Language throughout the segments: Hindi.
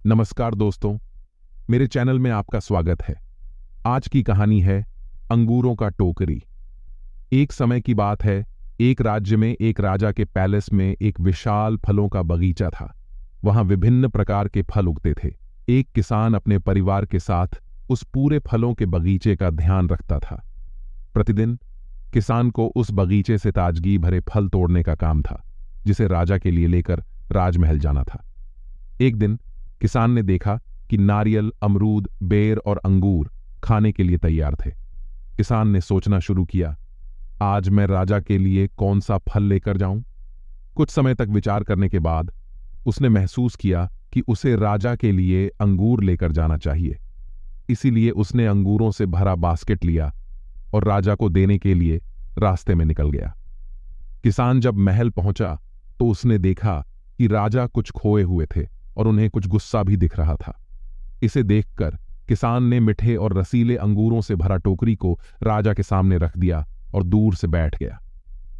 नमस्कार दोस्तों, मेरे चैनल में आपका स्वागत है। आज की कहानी है अंगूरों का टोकरी। एक समय की बात है, एक राज्य में एक राजा के पैलेस में एक विशाल फलों का बगीचा था। वहां विभिन्न प्रकार के फल उगते थे। एक किसान अपने परिवार के साथ उस पूरे फलों के बगीचे का ध्यान रखता था। प्रतिदिन किसान को उस बगीचे से ताजगी भरे फल तोड़ने का काम था, जिसे राजा के लिए लेकर राजमहल जाना था। एक दिन किसान ने देखा कि नारियल, अमरूद, बेर और अंगूर खाने के लिए तैयार थे। किसान ने सोचना शुरू किया, आज मैं राजा के लिए कौन सा फल लेकर जाऊं? कुछ समय तक विचार करने के बाद उसने महसूस किया कि उसे राजा के लिए अंगूर लेकर जाना चाहिए। इसीलिए उसने अंगूरों से भरा बास्केट लिया और राजा को देने के लिए रास्ते में निकल गया। किसान जब महल पहुंचा तो उसने देखा कि राजा कुछ खोए हुए थे और उन्हें कुछ गुस्सा भी दिख रहा था। इसे देखकर किसान ने मीठे और रसीले अंगूरों से भरा टोकरी को राजा के सामने रख दिया और दूर से बैठ गया।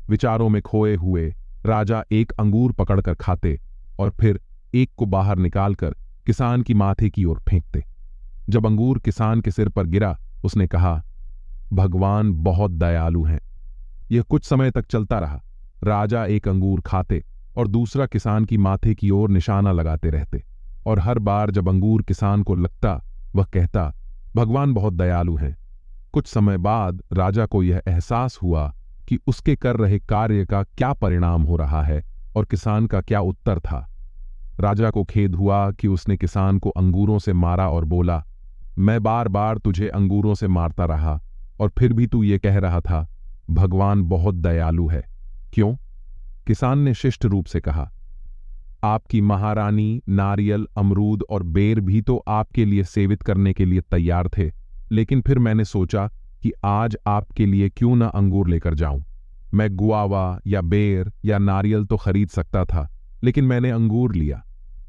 विचारों में खोए हुए राजा एक अंगूर पकड़कर खाते और फिर एक को बाहर निकालकर किसान की माथे की ओर फेंकते। जब अंगूर किसान के सिर पर गिरा, उसने कहा, भगवान बहुत दयालु हैं। यह कुछ समय तक चलता रहा। राजा एक अंगूर खाते और दूसरा किसान की माथे की ओर निशाना लगाते रहते, और हर बार जब अंगूर किसान को लगता, वह कहता, भगवान बहुत दयालु हैं। कुछ समय बाद राजा को यह एहसास हुआ कि उसके कर रहे कार्य का क्या परिणाम हो रहा है और किसान का क्या उत्तर था। राजा को खेद हुआ कि उसने किसान को अंगूरों से मारा और बोला, मैं बार बार तुझे अंगूरों से मारता रहा और फिर भी तू ये कह रहा था, भगवान बहुत दयालु है। क्यों? किसान ने शिष्ट रूप से कहा, आपकी महारानी नारियल, अमरूद और बेर भी तो आपके लिए सेवित करने के लिए तैयार थे, लेकिन फिर मैंने सोचा कि आज आपके लिए क्यों ना अंगूर लेकर जाऊं। मैं गुआवा या बेर या नारियल तो खरीद सकता था, लेकिन मैंने अंगूर लिया।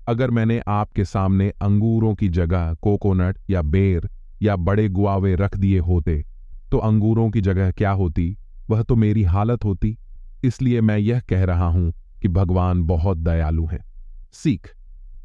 अगर मैंने आपके सामने अंगूरों की जगह कोकोनट या बेर या बड़े गुआवे रख दिए होते तो अंगूरों की जगह क्या होती? वह तो मेरी हालत होती। इसलिए मैं यह कह रहा हूं कि भगवान बहुत दयालु हैं। सीख: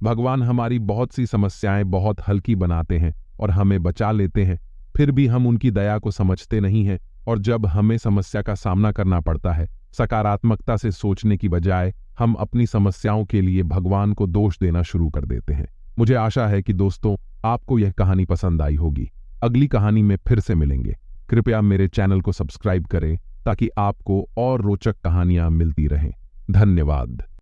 भगवान हमारी बहुत सी समस्याएं बहुत हल्की बनाते हैं और हमें बचा लेते हैं, फिर भी हम उनकी दया को समझते नहीं हैं, और जब हमें समस्या का सामना करना पड़ता है, सकारात्मकता से सोचने की बजाय हम अपनी समस्याओं के लिए भगवान को दोष देना शुरू कर देते हैं। मुझे आशा है कि दोस्तों, आपको यह कहानी पसंद आई होगी। अगली कहानी में फिर से मिलेंगे। कृपया मेरे चैनल को सब्सक्राइब करें ताकि आपको और रोचक कहानियां मिलती रहें। धन्यवाद।